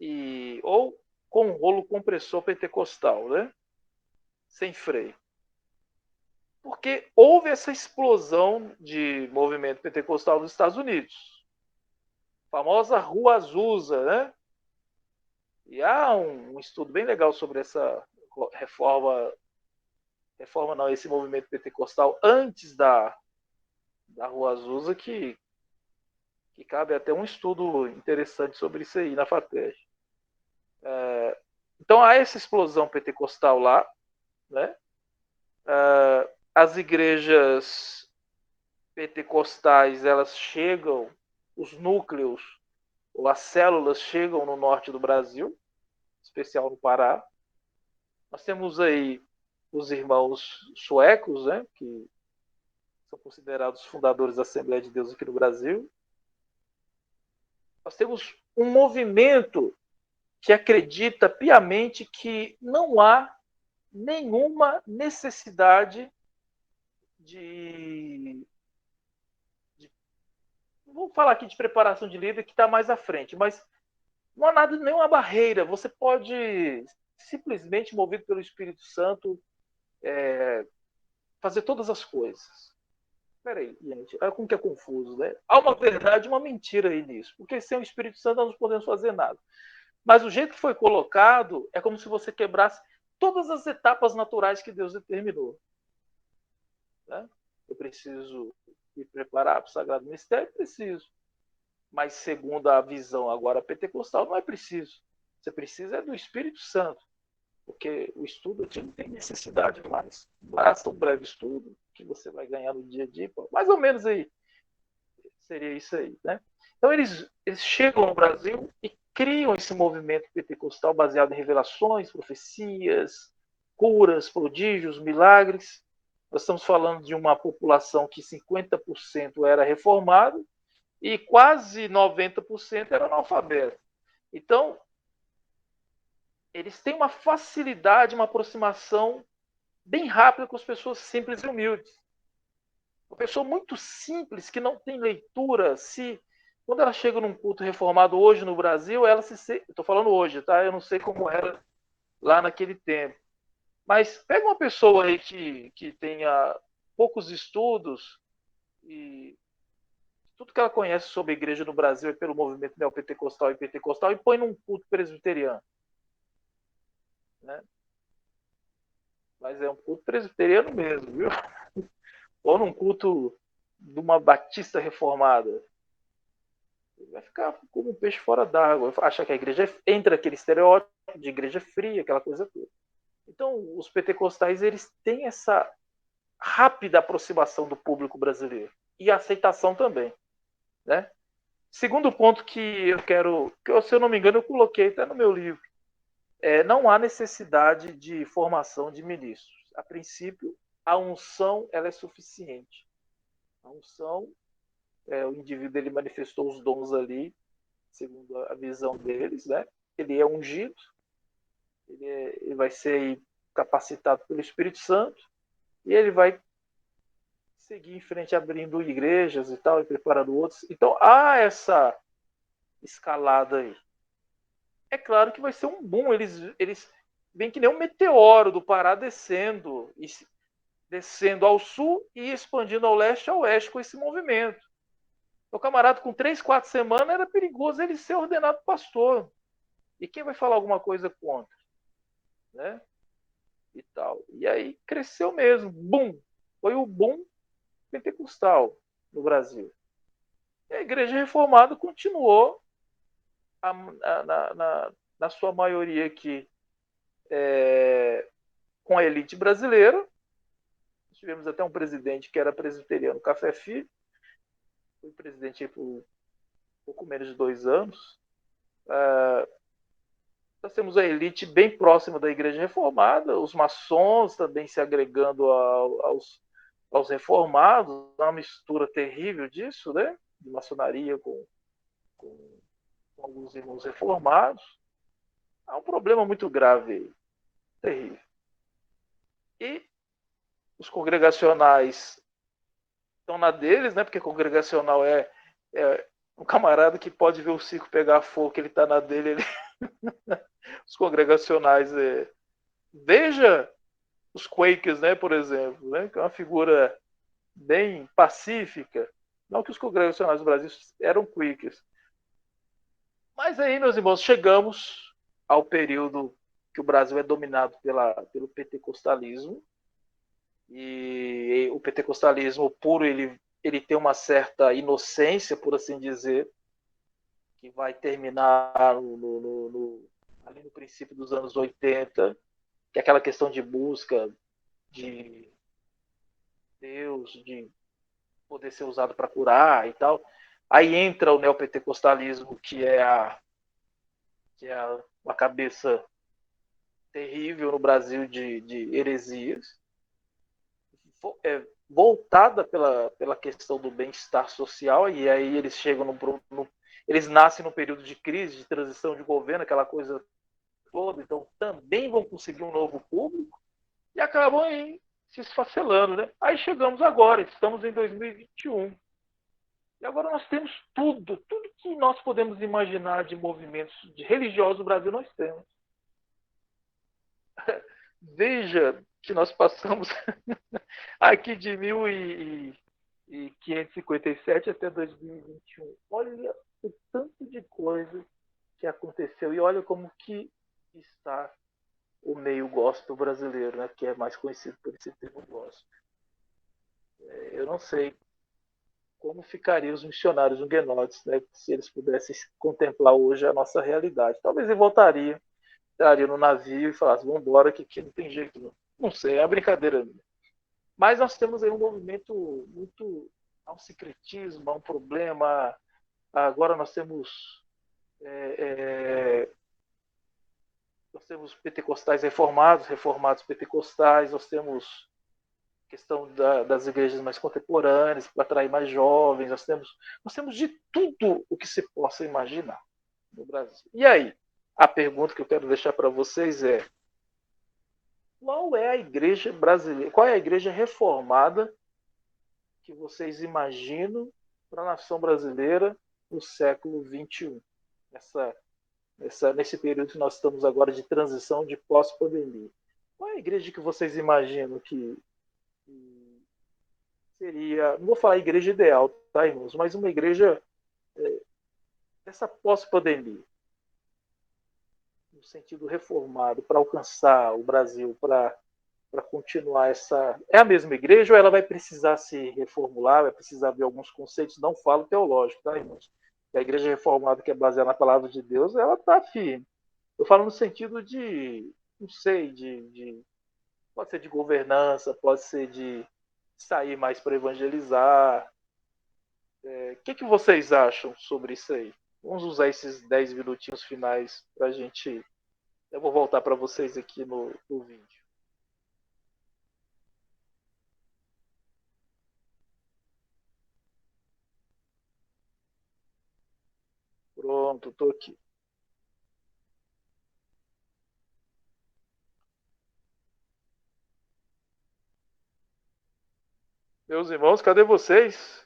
ou com um rolo compressor pentecostal, né? Sem freio. Porque houve essa explosão de movimento pentecostal nos Estados Unidos. A famosa Rua Azusa, né? E há um estudo bem legal sobre essa reforma não, esse movimento pentecostal antes da Rua Azusa, que cabe até um estudo interessante sobre isso aí na FATEC. Então há essa explosão pentecostal lá, né? As igrejas pentecostais, elas chegam, os núcleos ou as células chegam no norte do Brasil, em especial no Pará. Nós temos aí os irmãos suecos, né, que são considerados fundadores da Assembleia de Deus aqui no Brasil. Nós temos um movimento que acredita piamente que não há nenhuma necessidade de vou falar aqui de preparação de líder que está mais à frente, mas não há nada, nenhuma barreira. Você pode simplesmente, movido pelo Espírito Santo, fazer todas as coisas. Peraí, gente, olha como que é confuso, né? Há uma verdade e uma mentira aí nisso, porque sem o Espírito Santo nós não podemos fazer nada. Mas o jeito que foi colocado é como se você quebrasse todas as etapas naturais que Deus determinou. Né? Eu preciso me preparar para o Sagrado Mistério? Preciso. Mas segundo a visão agora pentecostal, não é preciso. Você precisa é do Espírito Santo, porque o estudo aqui não tem necessidade mais. Basta um breve estudo que você vai ganhar no dia a dia, mais ou menos aí. Seria isso aí, né? Então eles chegam no Brasil e criam esse movimento pentecostal baseado em revelações, profecias, curas, prodígios, milagres. Nós estamos falando de uma população que 50% era reformada e quase 90% era analfabeto. Então, eles têm uma facilidade, uma aproximação bem rápida com as pessoas simples e humildes. Uma pessoa muito simples, que não tem leitura, quando ela chega num culto reformado hoje no Brasil, ela estou falando hoje, tá? Eu não sei como era lá naquele tempo. Mas pega uma pessoa aí que tenha poucos estudos e tudo que ela conhece sobre a igreja no Brasil é pelo movimento neopentecostal e pentecostal e põe num culto presbiteriano. Né? Mas é um culto presbiteriano mesmo, viu? Ou num culto de uma batista reformada. Ele vai ficar como um peixe fora d'água. Acha que a igreja entra aquele estereótipo de igreja fria, aquela coisa toda. Então, os pentecostais eles têm essa rápida aproximação do público brasileiro e aceitação também, né? Segundo ponto que eu quero, que se eu não me engano eu coloquei até no meu livro, não há necessidade de formação de ministros. A princípio, a unção ela é suficiente. A unção, o indivíduo ele manifestou os dons ali, segundo a visão deles, né? Ele é ungido, ele vai ser capacitado pelo Espírito Santo e ele vai seguir em frente abrindo igrejas e tal, e preparando outros. Então há essa escalada aí. É claro que vai ser um boom. Eles vêm que nem um meteoro do Pará descendo ao sul e expandindo ao leste e ao oeste com esse movimento. O camarada com 3, 4 semanas era perigoso ele ser ordenado pastor. E quem vai falar alguma coisa contra? Né? E tal. E aí cresceu mesmo. Boom! Foi o boom pentecostal no Brasil. E a igreja reformada continuou na sua maioria aqui com a elite brasileira. Tivemos até um presidente que era presbiteriano, Café Filho, foi presidente por pouco menos de 2 anos. Nós temos a elite bem próxima da igreja reformada, os maçons também se agregando aos reformados, uma mistura terrível disso, né? De maçonaria com alguns irmãos reformados. Há um problema muito grave aí, terrível. E os congregacionais estão na deles, né? Porque congregacional é um camarada que pode ver o circo pegar fogo, que ele está na dele. Os congregacionais, veja os Quakers, né, por exemplo, né, que é uma figura bem pacífica. Não que os congregacionais do Brasil eram Quakers. Mas aí, meus irmãos, chegamos ao período que o Brasil é dominado pelo pentecostalismo. E o pentecostalismo puro, ele tem uma certa inocência, por assim dizer, que vai terminar ali no princípio dos anos 80, que é aquela questão de busca de Deus, de poder ser usado para curar e tal. Aí entra o neopentecostalismo, que é uma cabeça terrível no Brasil de heresias, voltada pela questão do bem-estar social, e aí eles chegam eles nascem no período de crise, de transição de governo, aquela coisa toda, então também vão conseguir um novo público, e acabam se esfacelando, né? Aí chegamos agora, estamos em 2021. E agora nós temos tudo que nós podemos imaginar de movimentos de religiosos no Brasil, nós temos. Veja que nós passamos aqui de 1557 até 2021. Olha o tanto de coisa que aconteceu e olha como que está o meio gospel brasileiro, né, que é mais conhecido por esse termo gospel. Eu não sei como ficariam os missionários huguenotes, né, se eles pudessem contemplar hoje a nossa realidade. Talvez eles voltariam, entrariam no navio e falassem, vamos embora, que aqui não tem jeito não. Não sei, é uma brincadeira minha. Mas nós temos aí um movimento muito há um secretismo, há um problema. Agora nós temos pentecostais reformados, reformados pentecostais, nós temos questão das igrejas mais contemporâneas para atrair mais jovens, nós temos de tudo o que se possa imaginar no Brasil. E aí, a pergunta que eu quero deixar para vocês é: qual é a igreja brasileira, qual é a igreja reformada que vocês imaginam para a nação brasileira no século XXI? Nesse período que nós estamos agora de transição, de pós-pandemia. Qual é a igreja que vocês imaginam que seria, não vou falar igreja ideal, tá, irmãos, mas uma igreja dessa pós-pandemia, no sentido reformado, para alcançar o Brasil, para continuar essa. É a mesma igreja ou ela vai precisar se reformular, vai precisar ver alguns conceitos? Não falo teológico, tá, irmãos? A igreja reformada, que é baseada na palavra de Deus, ela está firme. Eu falo no sentido de, não sei, pode ser de governança, pode ser de sair mais para evangelizar. Que vocês acham sobre isso aí? Vamos usar esses 10 minutinhos finais para a gente. Eu vou voltar para vocês aqui no vídeo. Pronto, estou aqui. Meus irmãos, cadê vocês?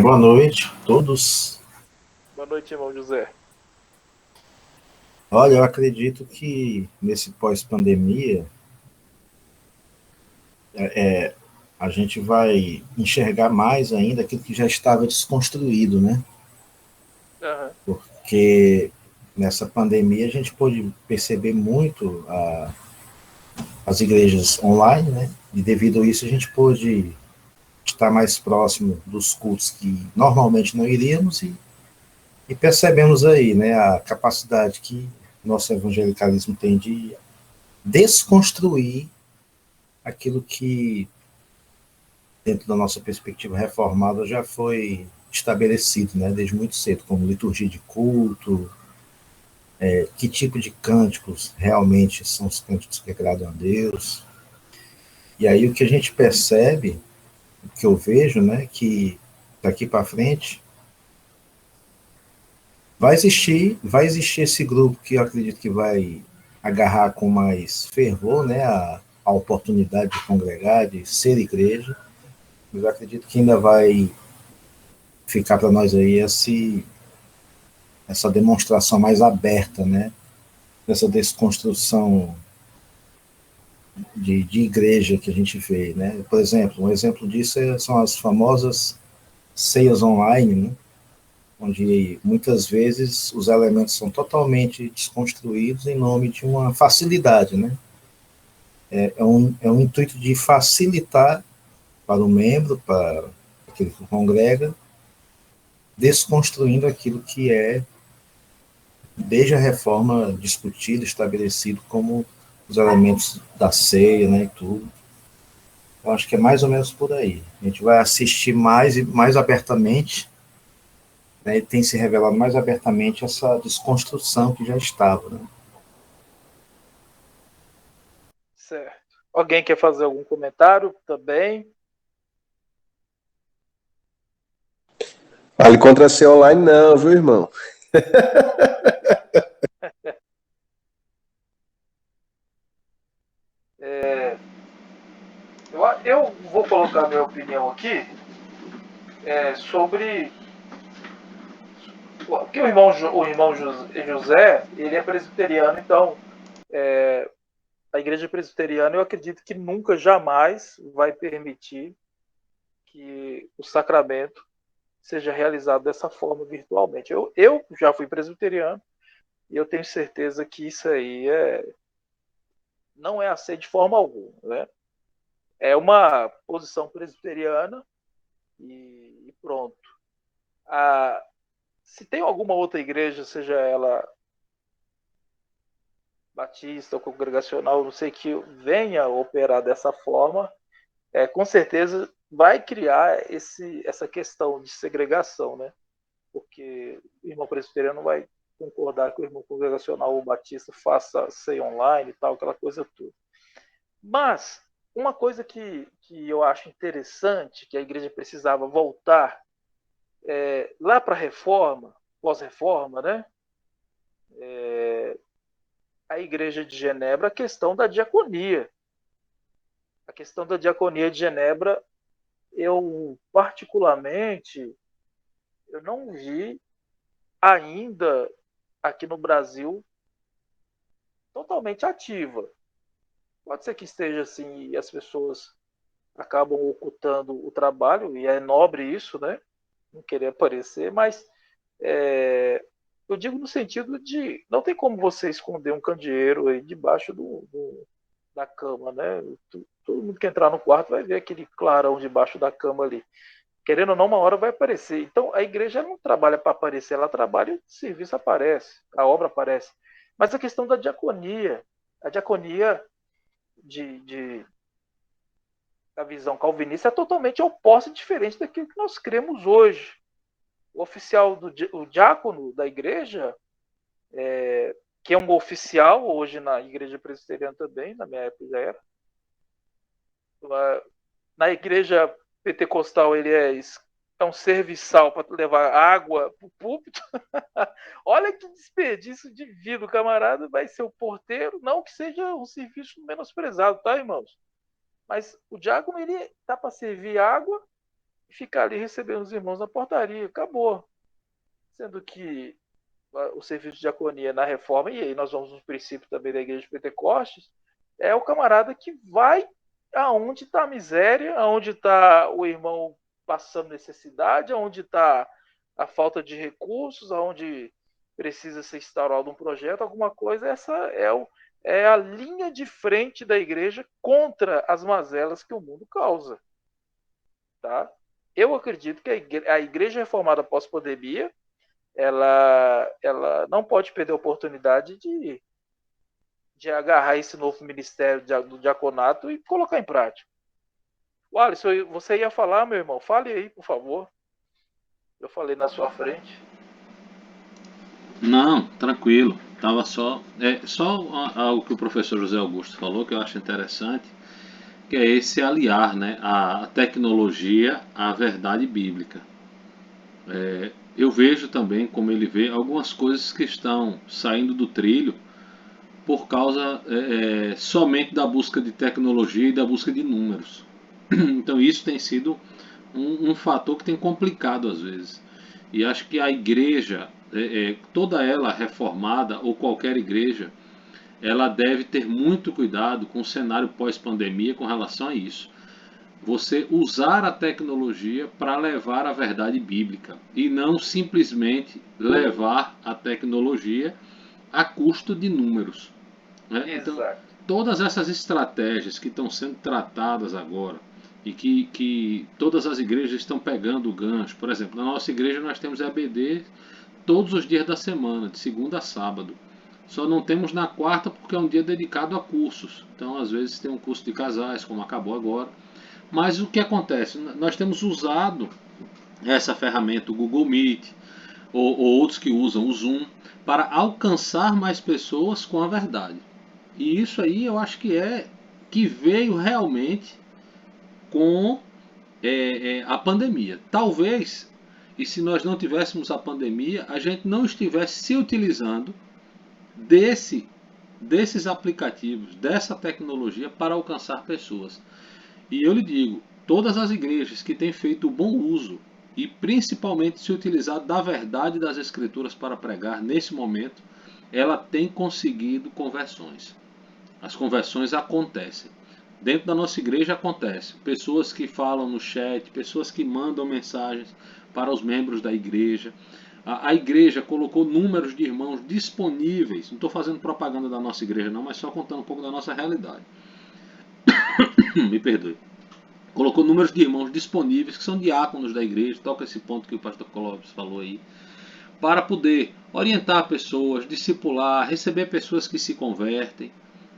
Boa noite a todos. Boa noite, irmão José. Olha, eu acredito que nesse pós-pandemia a gente vai enxergar mais ainda aquilo que já estava desconstruído, né? Uhum. Porque nessa pandemia a gente pôde perceber muito as igrejas online, né? E devido a isso a gente pôde estar mais próximo dos cultos que normalmente não iríamos e percebemos aí, né, a capacidade que nosso evangelicalismo tem de desconstruir aquilo que, dentro da nossa perspectiva reformada, já foi estabelecido, né, desde muito cedo, como liturgia de culto, que tipo de cânticos realmente são os cânticos que agradam a Deus. E aí o que a gente percebe, o que eu vejo, né, que daqui para frente vai existir esse grupo que eu acredito que vai agarrar com mais fervor, né, a oportunidade de congregar, de ser igreja, mas eu acredito que ainda vai ficar para nós aí essa demonstração mais aberta, né, dessa desconstrução de igreja que a gente vê, né. Por exemplo, um exemplo disso são as famosas ceias online, né, onde muitas vezes os elementos são totalmente desconstruídos em nome de uma facilidade, né. É um intuito de facilitar para o membro, para aquele que congrega, desconstruindo aquilo que é, desde a reforma, discutido, estabelecido como os elementos da ceia, né, e tudo. Eu acho que é mais ou menos por aí. A gente vai assistir mais e mais abertamente, né, e tem se revelado mais abertamente essa desconstrução que já estava, né. Certo. Alguém quer fazer algum comentário também? Fale contra ser online não, viu, irmão? Eu vou colocar minha opinião aqui sobre porque o irmão José, ele é presbiteriano, então a igreja presbiteriana eu acredito que nunca, jamais vai permitir que o sacramento seja realizado dessa forma virtualmente. Eu já fui presbiteriano e eu tenho certeza que isso aí não é aceito de forma alguma, né? É uma posição presbiteriana e pronto. Se tem alguma outra igreja, seja ela batista ou congregacional, não sei, que venha operar dessa forma, com certeza vai criar essa questão de segregação, né? Porque o irmão presbiteriano não vai concordar que o irmão congregacional ou batista faça ceia online e tal, aquela coisa toda. Mas uma coisa que eu acho interessante, que a igreja precisava voltar lá para a reforma, pós-reforma, né? A igreja de Genebra, a questão da diaconia. A questão da diaconia de Genebra, eu particularmente, eu não vi ainda aqui no Brasil totalmente ativa. Pode ser que esteja assim e as pessoas acabam ocultando o trabalho, e é nobre isso, né? Não querer aparecer, mas eu digo no sentido de não tem como você esconder um candeeiro aí debaixo da cama, né? Todo mundo que entrar no quarto vai ver aquele clarão debaixo da cama ali. Querendo ou não, uma hora vai aparecer. Então, a igreja não trabalha para aparecer, ela trabalha e o serviço aparece, a obra aparece. Mas a questão da diaconia, a diaconia da visão calvinista é totalmente oposta e diferente daquilo que nós cremos hoje. O oficial, o diácono da igreja, que é um oficial hoje na igreja presbiteriana também, na minha época já era. Na igreja pentecostal ele é um serviçal para levar água para o púlpito. Olha que desperdício de vida, o camarada vai ser o porteiro, não que seja um serviço menosprezado, tá, irmãos? Mas o diácono, ele tá para servir água e ficar ali recebendo os irmãos na portaria, acabou. Sendo que o serviço de diaconia na reforma, e aí nós vamos no princípio também da igreja de Pentecostes, é o camarada que vai aonde está a miséria, aonde está o irmão passando necessidade, aonde está a falta de recursos, aonde precisa ser instaurado um projeto, alguma coisa. Essa é a linha de frente da igreja contra as mazelas que o mundo causa. Tá? Eu acredito que a igreja reformada pós-pandemia, ela não pode perder a oportunidade de agarrar esse novo ministério do diaconato e colocar em prática. Alisson, você ia falar, meu irmão? Fale aí, por favor. Eu falei na sua frente. Não, tranquilo. Tava só algo que o professor José Augusto falou que eu acho interessante, que é esse aliar, né, a tecnologia à verdade bíblica. Eu vejo também, como ele vê, algumas coisas que estão saindo do trilho por causa somente da busca de tecnologia e da busca de números. Então isso tem sido um fator que tem complicado às vezes. E acho que a igreja, toda ela reformada, ou qualquer igreja, ela deve ter muito cuidado com o cenário pós-pandemia com relação a isso. Você usar a tecnologia para levar a verdade bíblica e não simplesmente levar a tecnologia a custo de números. Né? Então, todas essas estratégias que estão sendo tratadas agora e que todas as igrejas estão pegando o gancho. Por exemplo, na nossa igreja nós temos EBD todos os dias da semana, de segunda a sábado. Só não temos na quarta porque é um dia dedicado a cursos. Então, às vezes tem um curso de casais, como acabou agora. Mas o que acontece? Nós temos usado essa ferramenta, o Google Meet, ou outros que usam o Zoom, para alcançar mais pessoas com a verdade. E isso aí eu acho que veio realmente com a pandemia. Talvez, e se nós não tivéssemos a pandemia, a gente não estivesse se utilizando desses aplicativos, dessa tecnologia para alcançar pessoas. E eu lhe digo, todas as igrejas que têm feito o bom uso e principalmente se utilizar da verdade das Escrituras para pregar nesse momento, ela tem conseguido conversões. As conversões acontecem. Dentro da nossa igreja acontece. Pessoas que falam no chat, pessoas que mandam mensagens para os membros da igreja. A igreja colocou números de irmãos disponíveis. Não estou fazendo propaganda da nossa igreja não, mas só contando um pouco da nossa realidade. Me perdoe. Colocou números de irmãos disponíveis, que são diáconos da igreja, toca esse ponto que o pastor Clóvis falou aí, para poder orientar pessoas, discipular, receber pessoas que se convertem.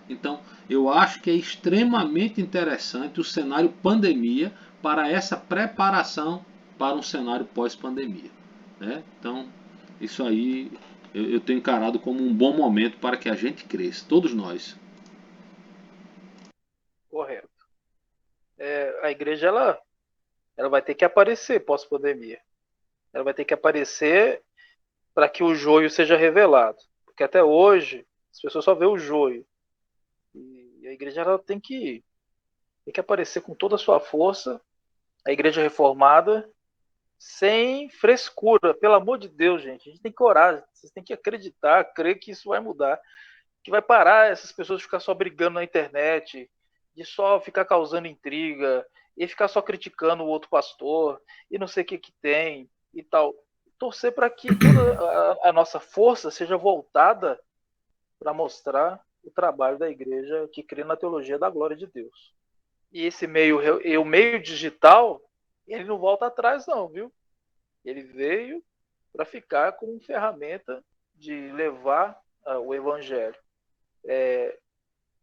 Então, eu acho que é extremamente interessante o cenário pandemia para essa preparação para um cenário pós-pandemia, né? Então, isso aí eu tenho encarado como um bom momento para que a gente cresça, todos nós. Correto. A igreja ela vai ter que aparecer pós-pandemia. Ela vai ter que aparecer para que o joio seja revelado. Porque até hoje as pessoas só vêem o joio. E a igreja ela tem que aparecer com toda a sua força, a igreja reformada, sem frescura. Pelo amor de Deus, gente. A gente tem que orar, vocês têm que acreditar, crer que isso vai mudar. Que vai parar essas pessoas de ficar só brigando na internet, de só ficar causando intriga, e ficar só criticando o outro pastor, e não sei o que tem, e tal. Torcer para que toda a nossa força seja voltada para mostrar o trabalho da igreja que crê na teologia da glória de Deus. E o meio digital, ele não volta atrás não, viu? Ele veio para ficar como ferramenta de levar o evangelho.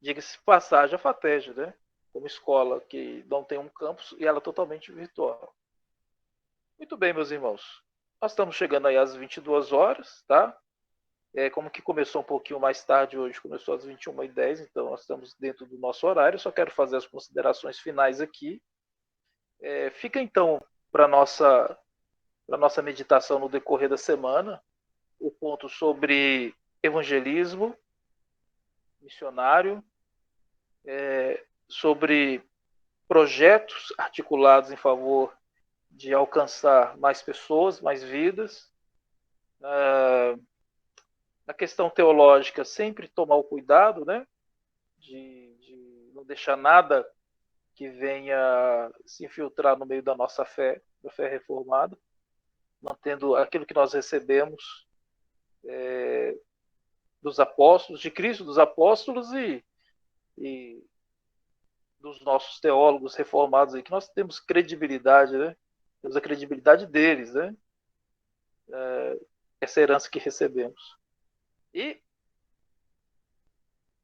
Diga-se passagem, a FATEG, né? Como escola que não tem um campus e ela é totalmente virtual. Muito bem, meus irmãos. Nós estamos chegando aí às 22 horas, tá? Como que começou um pouquinho mais tarde hoje, começou às 21h10, então nós estamos dentro do nosso horário. Só quero fazer as considerações finais aqui. Fica então para nossa meditação no decorrer da semana o ponto sobre evangelismo missionário, sobre projetos articulados em favor de alcançar mais pessoas, mais vidas. Na questão teológica, sempre tomar o cuidado, né, de não deixar nada que venha se infiltrar no meio da nossa fé, da fé reformada, mantendo aquilo que nós recebemos dos apóstolos, de Cristo, dos apóstolos e dos nossos teólogos reformados aí, que nós temos credibilidade, né? Temos a credibilidade deles, né? Essa herança que recebemos. E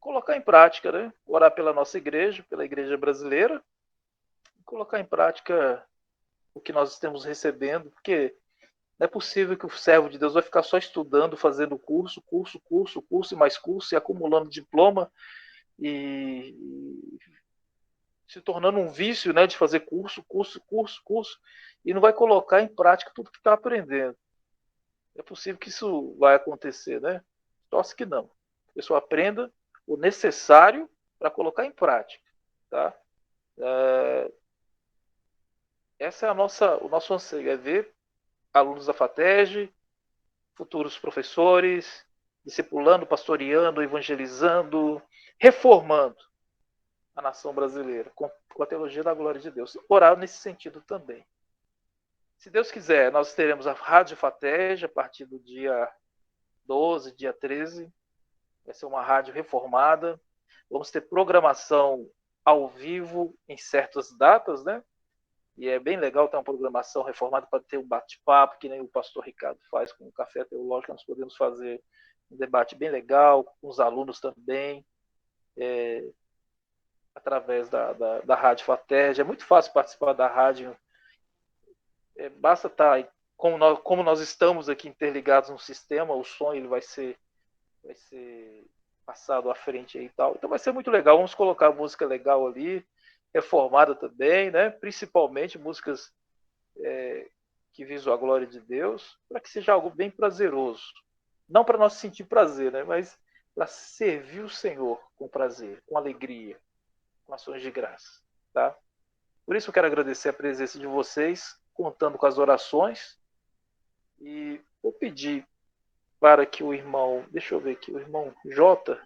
colocar em prática, né? Orar pela nossa igreja, pela igreja brasileira, e colocar em prática o que nós estamos recebendo, porque não é possível que o servo de Deus vai ficar só estudando, fazendo curso e mais curso, e acumulando diploma e se tornando um vício, né, de fazer curso, e não vai colocar em prática tudo que está aprendendo. É possível que isso vai acontecer, né? Torce que não. A pessoa aprenda o necessário para colocar em prática, tá? Essa é o nosso anseio, é ver alunos da FATEG, futuros professores, discipulando, pastoreando, evangelizando, reformando a nação brasileira com a teologia da glória de Deus. Orar nesse sentido também. Se Deus quiser, nós teremos a Rádio FATEG a partir do dia 12, dia 13. Vai ser uma rádio reformada. Vamos ter programação ao vivo em certas datas, né? E é bem legal ter uma programação reformada para ter um bate-papo, que nem o pastor Ricardo faz com o Café Teológico. Nós podemos fazer um debate bem legal, com os alunos também, através da Rádio FATEG. É muito fácil participar da rádio. Basta estar, como nós estamos aqui interligados no sistema, o som ele vai ser passado à frente aí e tal. Então vai ser muito legal. Vamos colocar música legal ali, reformada também, né? Principalmente músicas que visam a glória de Deus, para que seja algo bem prazeroso. Não para nós sentir prazer, né? Mas para servir o Senhor com prazer, com alegria, com ações de graça, tá? Por isso eu quero agradecer a presença de vocês, contando com as orações. E vou pedir para que o irmão, deixa eu ver aqui, o irmão Jota,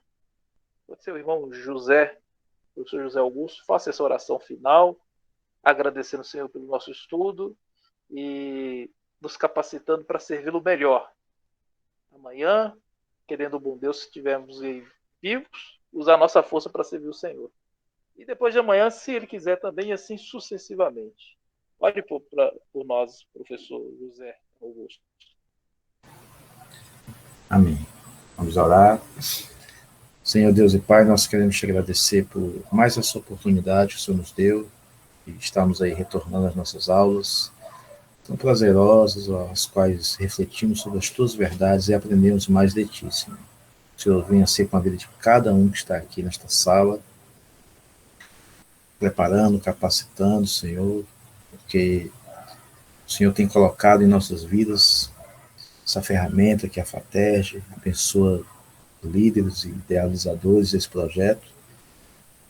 pode ser o irmão José, o professor José Augusto, faça essa oração final, agradecendo o Senhor pelo nosso estudo e nos capacitando para servi-lo melhor. Amanhã, querendo o bom Deus, se estivermos vivos, usar a nossa força para servir o Senhor. E depois de amanhã, se ele quiser também, assim sucessivamente. Ore por nós, professor José Augusto. Amém. Vamos orar. Senhor Deus e Pai, nós queremos te agradecer por mais essa oportunidade que o Senhor nos deu e estamos aí retornando às nossas aulas tão prazerosas, as quais refletimos sobre as tuas verdades e aprendemos mais de ti, Senhor. O Senhor venha ser com a vida de cada um que está aqui nesta sala, preparando, capacitando, Senhor, porque o Senhor tem colocado em nossas vidas essa ferramenta que é a FATERJ, abençoa líderes e idealizadores desse projeto,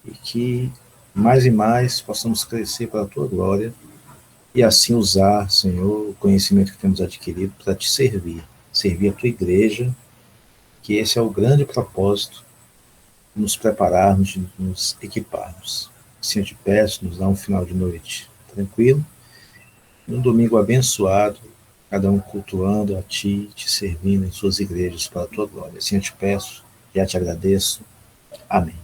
e que mais e mais possamos crescer para a tua glória e assim usar, Senhor, o conhecimento que temos adquirido para te servir a tua igreja, que esse é o grande propósito, nos prepararmos, nos equiparmos. Assim eu te peço, nos dá um final de noite tranquilo, um domingo abençoado, cada um cultuando a ti, te servindo em suas igrejas para a tua glória. Assim eu te peço, já te agradeço. Amém.